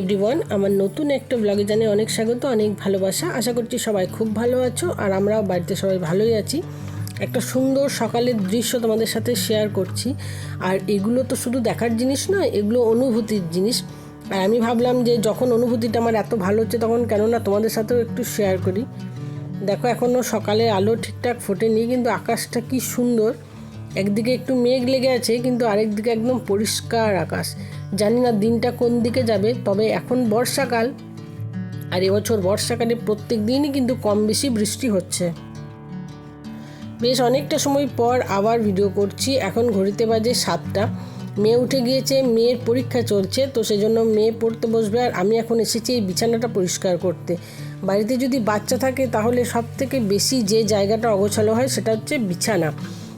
Everyone, আমার নতুন একটা ব্লগে জানিয়ে অনেক স্বাগত, অনেক ভালোবাসা। আশা করছি সবাই খুব ভালো আছো আর আমরাও বাড়িতে সবাই ভালোই আছি। একটা সুন্দর সকালের দৃশ্য তোমাদের সাথে শেয়ার করছি। আর এগুলো তো শুধু দেখার জিনিস নয়, এগুলো অনুভূতির জিনিস। আর আমি ভাবলাম যে যখন অনুভূতিটা আমার এত ভালো হচ্ছে তখন কেন না তোমাদের সাথেও একটু শেয়ার করি। দেখো, এখনও সকালে আলো ঠিকঠাক ফোটেনি, কিন্তু আকাশটা কি সুন্দর। একদিকে একটু মেঘ লেগে আছে, কিন্তু আরেকদিকে একদম পরিষ্কার আকাশ। জানি না দিনটা কোন দিকে যাবে, তবে এখন বর্ষাকাল, আর এবছর বর্ষাকালে প্রত্যেক দিনই কিন্তু কম বেশি বৃষ্টি হচ্ছে। বেশ অনেকটা সময় পর আবার ভিডিও করছি। এখন ঘড়িতে বাজে 7টা। মেয়ে উঠে গিয়েছে, মেয়ের পরীক্ষা চলছে, তো সেজন্য মেয়ে পড়তে বসবে। আর আমি এখন এসেছি এই বিছানাটা পরিষ্কার করতে। বাড়িতে যদি বাচ্চা থাকে তাহলে সব থেকে বেশি যে জায়গাটা অগোছালো হয় সেটা হচ্ছে বিছানা।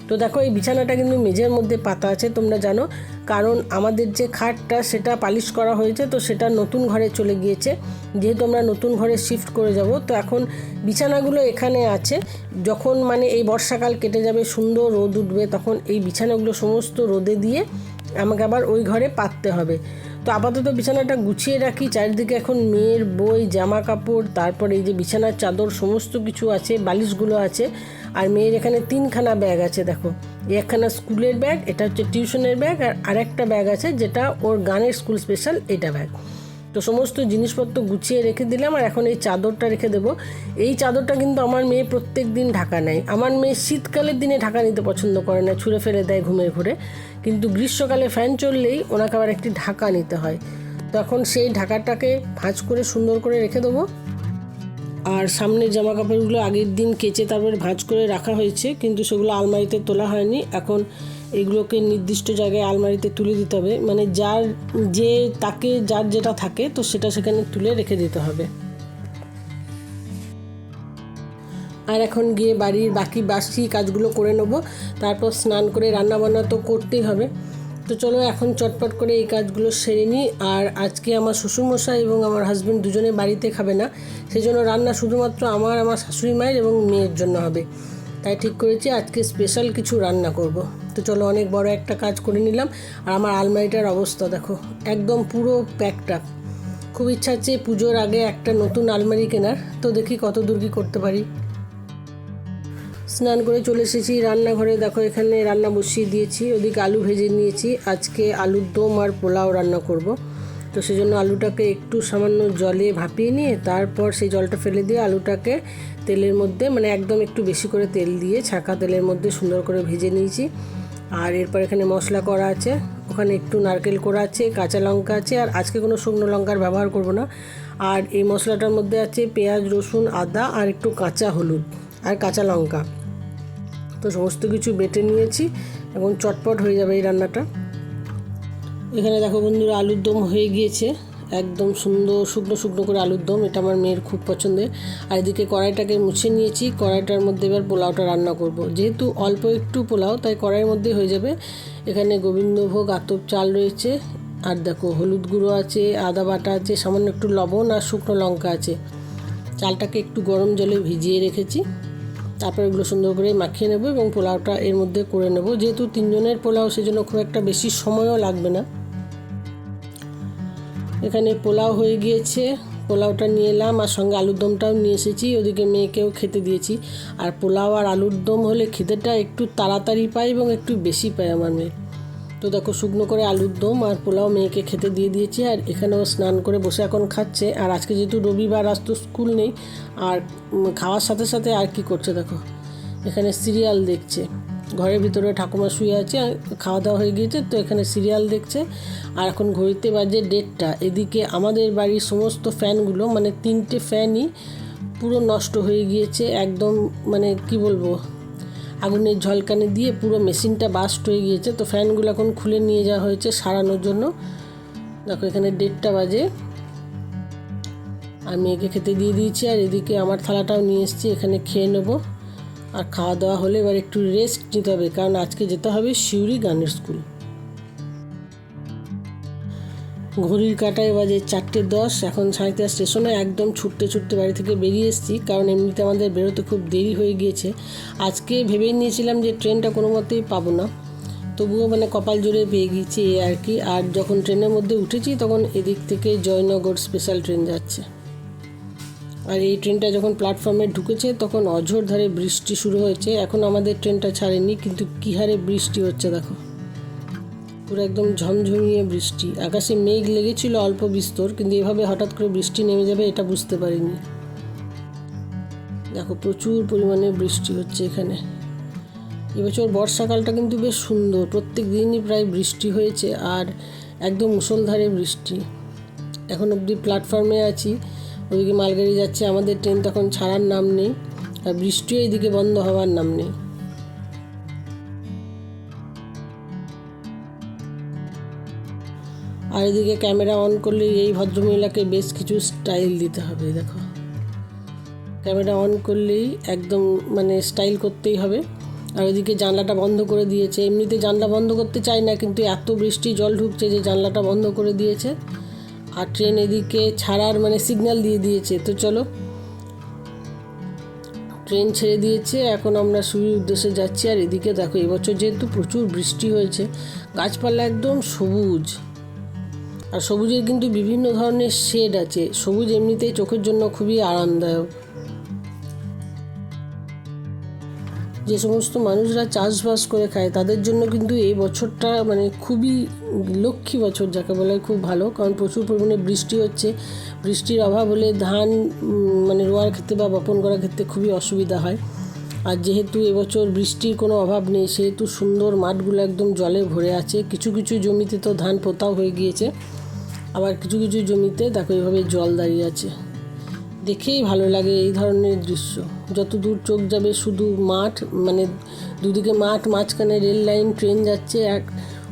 তো দেখো, এই বিছানাটা কিন্তু মেঝের মধ্যে পাতা আছে, তোমরা জানো, কারণ আমাদের যে খাটটা সেটা পালিশ করা হয়েছে, তো সেটা নতুন ঘরে চলে গিয়েছে। যেহেতু আমরা নতুন ঘরে শিফট করে যাব, তো এখন বিছানাগুলো এখানে আছে। যখন এই বর্ষাকাল কেটে যাবে, সুন্দর রোদ উঠবে, তখন এই বিছানাগুলো সমস্ত রোদে দিয়ে আমাকে আবার ওই ঘরে পাততে হবে। তো আপাতত বিছানাটা গুছিয়ে রাখি। চারিদিকে এখন মেয়ের বই, জামা কাপড়, তারপর এই যে বিছানার চাদর, সমস্ত কিছু আছে, বালিশগুলো আছে। আর মেয়ের এখানে 3খানা ব্যাগ আছে। দেখো, একখানা স্কুলের ব্যাগ, এটা হচ্ছে টিউশনের ব্যাগ, আর আরেকটা ব্যাগ আছে যেটা ওর গানের স্কুল স্পেশাল, এটা ব্যাগ। তো সমস্ত জিনিসপত্র গুছিয়ে রেখে দিলাম। আর এখন এই চাদরটা রেখে দেবো। এই চাদরটা কিন্তু আমার মেয়ে প্রত্যেক দিন ঢাকা নেয়। আমার মেয়ে শীতকালের দিনে ঢাকা নিতে পছন্দ করে না, ছুঁড়ে ফেলে দেয় ঘুমের ঘুরে। কিন্তু গ্রীষ্মকালে ফ্যান চললেই ওনাকে আবার একটি ঢাকা নিতে হয়। তখন সেই ঢাকাটাকে ভাঁজ করে সুন্দর করে রেখে দেবো। আর সামনের জামা কাপড়গুলো আগের দিন কেচে তারপরে ভাঁজ করে রাখা হয়েছে, কিন্তু সেগুলো আলমারিতে তোলা হয়নি। এখন এগুলোকে নির্দিষ্ট জায়গায় আলমারিতে তুলে দিতে হবে, যার যেটা থাকে, তো সেটা সেখানে তুলে রেখে দিতে হবে। আর এখন গিয়ে বাড়ির বাকি কাজগুলো করে নেব, তারপর স্নান করে রান্নাবান্না তো করতেই হবে। তো চলো এখন চটপট করে এই কাজগুলো সেরে নিই। আর আজকে আমার শ্বশুরমশাই এবং আমার হাজব্যান্ড দুজনে বাড়িতে খাবে না, সেজন্য রান্না শুধুমাত্র আমার শাশুড়ি মায়ের এবং মেয়ের জন্য হবে। তাই ঠিক করেছি আজকে স্পেশাল কিছু রান্না করব। তো চলো, অনেক বড় একটা কাজ করে নিলাম। আর আমার আলমারিটার অবস্থা দেখো, একদম পুরো প্যাকটা। খুব ইচ্ছা আছে পুজোর আগে একটা নতুন আলমারি কেনার, তো দেখি কত দূর কী করতে পারি। স্নান করে চলে এসেছি রান্নাঘরে। দেখো, এখানে রান্না বসিয়ে দিয়েছি, ওদিকে আলু ভেজে নিয়েছি। আজকে আলুর দম আর পোলাও রান্না করব। তো সেজন্য আলুটাকে একটু সামান্য জলে ভাপিয়ে নিয়ে তারপর সেই জলটা ফেলে দিয়ে আলুটাকে তেলের মধ্যে একদম একটু বেশি করে তেল দিয়ে ছাঁকা তেলের মধ্যে সুন্দর করে ভেজে নিয়েছি। আর এরপর এখানে মশলা করা আছে, ওখানে একটু নারকেল করা আছে, কাঁচা লঙ্কা আছে, আর আজকে কোনো শুকনো লঙ্কার ব্যবহার করব না। আর এই মশলাটার মধ্যে আছে পেঁয়াজ, রসুন, আদা, আর একটু কাঁচা হলুদ আর কাঁচা লঙ্কা। তো সমস্ত কিছু বেটে নিয়েছি, এখন চটপট হয়ে যাবে এই রান্নাটা। এখানে দেখো বন্ধুরা, আলুর দম হয়ে গিয়েছে, একদম সুন্দর শুকনো শুকনো করে আলুর দম। এটা আমার মেয়ের খুব পছন্দের। আর এদিকে কড়াইটাকে মুছে নিয়েছি, কড়াইটার মধ্যে এবার পোলাওটা রান্না করব। যেহেতু অল্প একটু পোলাও, তাই কড়াইয়ের মধ্যে হয়ে যাবে। এখানে গোবিন্দভোগ আতপ চাল রয়েছে, আর দেখো হলুদ গুঁড়ো আছে, আদা বাটা আছে, সামান্য একটু লবণ আর শুকনো লঙ্কা আছে। চালটাকে একটু গরম জলে ভিজিয়ে রেখেছি, তারপর এগুলো সুন্দর করে মাখিয়ে নেব এবং পোলাওটা এর মধ্যে করে নেব। যেহেতু 3 জনের পোলাও, সেজন্য খুব একটা বেশি সময়ও লাগবে না। এখানে পোলাও হয়ে গিয়েছে, পোলাওটা নিয়ে এলাম, আর সঙ্গে আলুর দমটাও নিয়ে এসেছি। ওদিকে মেয়েকেও খেতে দিয়েছি। আর পোলাও আর আলুর দম হলে খিদেটা একটু তাড়াতাড়ি পায় এবং একটু বেশি পায় আমার মেয়ে। তো দেখো, শুকনো করে আলুর দম আর পোলাও মেয়েকে খেতে দিয়ে দিয়েছি। আর এখানেও স্নান করে বসে এখন খাচ্ছে। আর আজকে যেহেতু রবিবার, আজ তো স্কুল নেই। আর খাওয়ার সাথে সাথে আর কি করছে দেখো, এখানে সিরিয়াল দেখছে। ঘরের ভিতরে ঠাকুমা শুয়ে আছে, খাওয়া দাওয়া হয়ে গিয়েছে, তো এখানে সিরিয়াল দেখছে। আর এখন ঘড়িতে বাজে 1:30। এদিকে আমাদের বাড়ির সমস্ত ফ্যানগুলো 3টে ফ্যানই পুরো নষ্ট হয়ে গিয়েছে, একদম কি বলবো, আগুনের ঝলকানি দিয়ে পুরো মেশিনটা বাস্ট হয়ে গিয়েছে। তো ফ্যানগুলো এখন খুলে নিয়ে যাওয়া হয়েছে সারানোর জন্য। দেখো, এখানে 1:30 বাজে। আমি মেয়েকে খেতে দিয়ে দিয়েছি, আর এদিকে আমার থালাটাও নিয়ে এসেছি, এখানে খেয়ে নেবো। আর খাওয়া দাওয়া হলে এবার একটু রেস্ট নিতে হবে, কারণ আজকে যেতে হবে শিউরি গানের স্কুল। ঘড়ির কাঁটায় বাজে 4:10। এখন সাঁইথিয়া স্টেশনে একদম ছুটতে ছুটতে বাড়ি থেকে বেরিয়ে এসেছি, কারণ এমনিতে আমাদের বেরোতে খুব দেরি হয়ে গিয়েছে। আজকে ভেবেই নিয়েছিলাম যে ট্রেনটা কোনো মতেই পাবো না, তবুও মানে কপাল জোরে পেয়ে গিয়েছি এই আর কি। আর যখন ট্রেনের মধ্যে উঠেছি তখন এদিক থেকে জয়নগর স্পেশাল ট্রেন যাচ্ছে। আর এই ট্রেনটা যখন প্ল্যাটফর্মে ঢুকেছে তখন অঝোর ধারে বৃষ্টি শুরু হয়েছে। এখন আমাদের ট্রেনটা ছাড়েনি, কিন্তু কী হারে বৃষ্টি হচ্ছে দেখো, পুরো একদম ঝমঝমিয়ে বৃষ্টি। আকাশে মেঘ লেগেছিল অল্প বিস্তর, কিন্তু এভাবে হঠাৎ করে বৃষ্টি নেমে যাবে এটা বুঝতে পারিনি। দেখো প্রচুর পরিমাণে বৃষ্টি হচ্ছে এখানে। এবছর বর্ষাকালটা কিন্তু বেশ সুন্দর, প্রত্যেক দিনই প্রায় বৃষ্টি হয়েছে আর একদম মুষলধারে বৃষ্টি। এখন অবধি প্ল্যাটফর্মে আছি, ওইদিকে মালগাড়ি যাচ্ছে, আমাদের ট্রেন তখন ছাড়ার নাম নেই, আর বৃষ্টিও এইদিকে বন্ধ হওয়ার নাম নেই। আর এদিকে ক্যামেরা অন করলে এই ভদ্রমহিলাকে বেশ কিছু স্টাইল দিতে হবে। দেখো ক্যামেরা অন করলেই একদম মানে স্টাইল করতেই হবে। আর ওইদিকে জানলাটা বন্ধ করে দিয়েছে, এমনিতে জানলা বন্ধ করতে চায় না, কিন্তু এত বৃষ্টি জল ঢুকছে যে জানলাটা বন্ধ করে দিয়েছে। আর ট্রেন এদিকে ছাড়ার মানে সিগন্যাল দিয়ে দিয়েছে। তো চলো, ট্রেন ছেড়ে দিয়েছে, এখন আমরা সিউড়ির উদ্দেশ্যে যাচ্ছি। আর এদিকে দেখো এবছর যেহেতু প্রচুর বৃষ্টি হয়েছে, গাছপালা একদম সবুজ। আর সবুজের কিন্তু বিভিন্ন ধরনের শেড আছে। সবুজ এমনিতেই চোখের জন্য খুবই আরামদায়ক। যে সমস্ত মানুষরা চাষবাস করে খায় তাদের জন্য কিন্তু এই বছরটা মানে খুবই লক্ষ্মী বছর যাকে বলে, খুব ভালো। কারণ প্রচুর পরিমাণে বৃষ্টি হচ্ছে। বৃষ্টির অভাব হলে ধান মানে রোয়ার ক্ষেত্রে বা বপন করার ক্ষেত্রে খুবই অসুবিধা হয়। আর যেহেতু এবছর বৃষ্টির কোনো অভাব নেই, সেহেতু সুন্দর মাঠগুলো একদম জলে ভরে আছে। কিছু কিছু জমিতে তো ধান পোতাও হয়ে গিয়েছে, আবার কিছু কিছু জমিতে দেখো এইভাবে জল দাঁড়িয়ে আছে। দেখেই ভালো লাগে এই ধরনের দৃশ্য। যত দূর চোখ যাবে শুধু মাঠ, মানে দুদিকে মাঠ, মাঝখানে রেল লাইন, ট্রেন যাচ্ছে, এক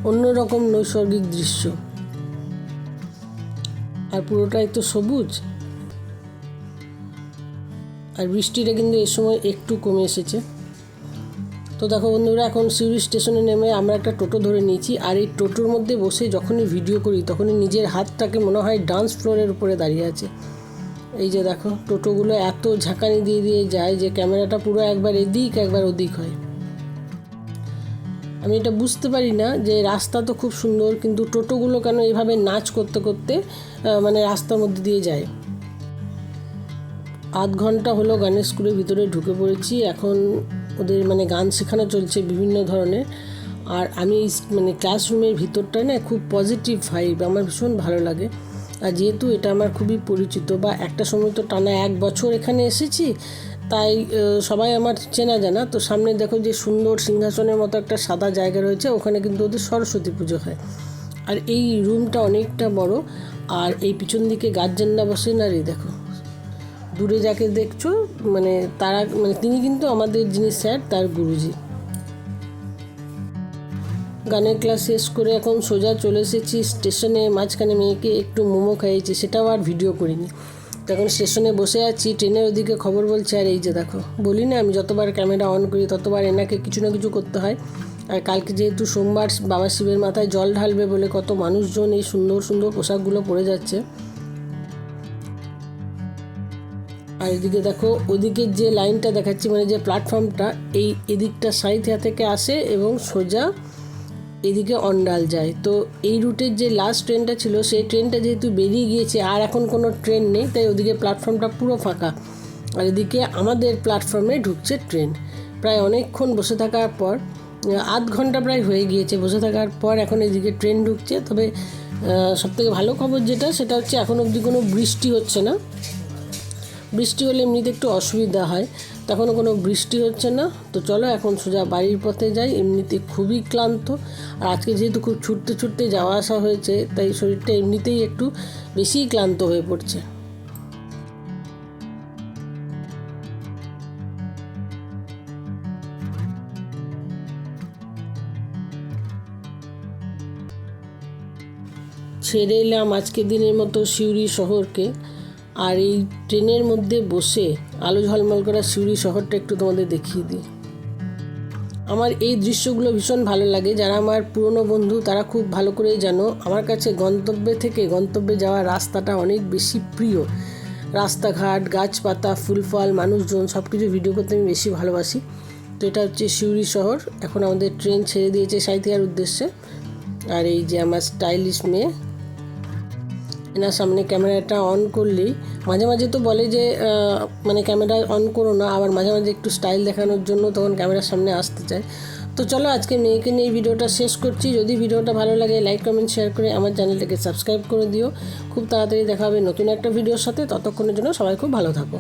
অন্যরকম নৈসর্গিক দৃশ্য। আর পুরোটাই তো সবুজ। আর বৃষ্টিটা কিন্তু এ সময় একটু কমে এসেছে। তো দেখো বন্ধুরা, এখন সিউড়ি স্টেশনে নেমে আমরা একটা টোটো ধরে নিয়েছি। আর এই টোটোর মধ্যে বসে যখনই ভিডিও করি তখনই নিজের হাতটাকে মনে হয় ডান্স ফ্লোরের উপরে দাঁড়িয়ে আছে। এই যে দেখো টোটোগুলো এত ঝাঁকানি দিয়ে দিয়ে যায় যে ক্যামেরাটা পুরো একবার এদিক একবার ওদিক হয়। আমি এটা বুঝতে পারি না যে রাস্তা তো খুব সুন্দর, কিন্তু টোটোগুলো কেন এভাবে নাচ করতে করতে মানে রাস্তার মধ্যে দিয়ে যায়। আধ ঘন্টা হলো গানের স্কুলের ভিতরে ঢুকে পড়েছি। এখন ওদের মানে গান শেখানো চলছে বিভিন্ন ধরনের। আর আমি মানে ক্লাসরুমের ভিতরটা না খুব পজিটিভ ভাইব, আমার ভীষণ ভালো লাগে। আর যেহেতু এটা আমার খুবই পরিচিত, বা একটা সময় তো টানা 1 বছর এখানে এসেছি, তাই সবাই আমার চেনা জানা। তো সামনে দেখো যে সুন্দর সিংহাসনের মতো একটা সাদা জায়গা রয়েছে, ওখানে কিন্তু ওদের সরস্বতী পুজো হয়। আর এই রুমটা অনেকটা বড়। আর এই পিছন দিকে গার্জেনরা বসেন। আর এই দেখো দূরে যাকে দেখছো মানে তারা মানে তিনি কিন্তু আমাদের যিনি স্যার তার গুরুজি। গানের ক্লাস শেষ করে এখন সোজা চলে এসেছি স্টেশনে। মাঝখানে মেয়েকে একটু মোমো খাইয়েছি, সেটাও আর ভিডিও করিনি। তখন স্টেশনে বসে আছি, ট্রেনের ওদিকে খবর বলছে। আর এই যে দেখো, বলি না আমি যতবার ক্যামেরা অন করি ততবার এনাকে কিছু না কিছু করতে হয়। আর কালকে যেহেতু সোমবার, বাবা শিবের মাথায় জল ঢালবে বলে কত মানুষজন এই সুন্দর সুন্দর পোশাকগুলো পরে যাচ্ছে। আর এদিকে দেখো ওদিকে যে লাইনটা দেখাচ্ছি, মানে যে প্ল্যাটফর্মটা, এই এদিকটা সাঁইথিয়া থেকে আসে এবং সোজা এদিকে অন্ডাল যায়। তো এই রুটের যে লাস্ট ট্রেনটা ছিল, সেই ট্রেনটা যেহেতু বেরিয়ে গিয়েছে, আর এখন কোনো ট্রেন নেই, তাই ওদিকে প্ল্যাটফর্মটা পুরো ফাঁকা। আর এদিকে আমাদের প্ল্যাটফর্মে ঢুকছে ট্রেন। প্রায় অনেকক্ষণ বসে থাকার পর, আধ ঘন্টা প্রায় হয়ে গিয়েছে বসে থাকার পর, এখন এদিকে ট্রেন ঢুকছে। তবে সবথেকে ভালো খবর যেটা, সেটা হচ্ছে এখন অবধি কোনো বৃষ্টি হচ্ছে না। বৃষ্টি হলে এমনিতে একটু অসুবিধা হয়, তখনও কোনো বৃষ্টি হচ্ছে না। তো চলো এখন সোজা বাড়ির পথে যাই। এমনিতে খুবই ক্লান্ত, আর আজকে যেহেতু খুব ছুটতে ছুটতে যাওয়া আসা হয়েছে, তাই শরীরটা এমনিতেই একটু বেশিই ক্লান্ত হয়ে পড়ছে। ছেড়ে এলাম আজকের দিনের মতো সিউড়ি শহরকে। আর এই ট্রেনের মধ্যে বসে আলো ঝলমল করা সিউড়ি শহরটা একটু তোমাদের দেখিয়ে দিই। আমার এই দৃশ্যগুলো ভীষণ ভালো লাগে। যারা আমার পুরনো বন্ধু তারা খুব ভালো করেই জানো, আমার কাছে গন্তব্যে থেকে গন্তব্যে যাওয়ার রাস্তাটা অনেক বেশি প্রিয়। রাস্তাঘাট, গাছপাতা, ফুল ফল, মানুষজন সব কিছু ভিডিও করতে আমি বেশি ভালোবাসি। তো এটা হচ্ছে সিউড়ি শহর। এখন আমাদের ট্রেন ছেড়ে দিয়েছে সাঁইথিয়ার উদ্দেশ্যে। আর এই যে আমার স্টাইলিশ মেয়ে, এনার সামনে ক্যামেরাটা অন করলেই মাঝে মাঝে তো বলে যে মানে ক্যামেরা অন করো না, আবার মাঝে মাঝে একটু স্টাইল দেখানোর জন্য তখন ক্যামেরার সামনে আসতে চায়। তো চলো আজকে মেয়েকে নিয়ে এই ভিডিওটা শেষ করছি। যদি ভিডিওটা ভালো লাগে লাইক কমেন্ট শেয়ার করে আমার চ্যানেলটাকে সাবস্ক্রাইব করে দিও। খুব তাড়াতাড়ি দেখা হবে নতুন একটা ভিডিওর সাথে। ততক্ষণের জন্য সবাই খুব ভালো থাকো।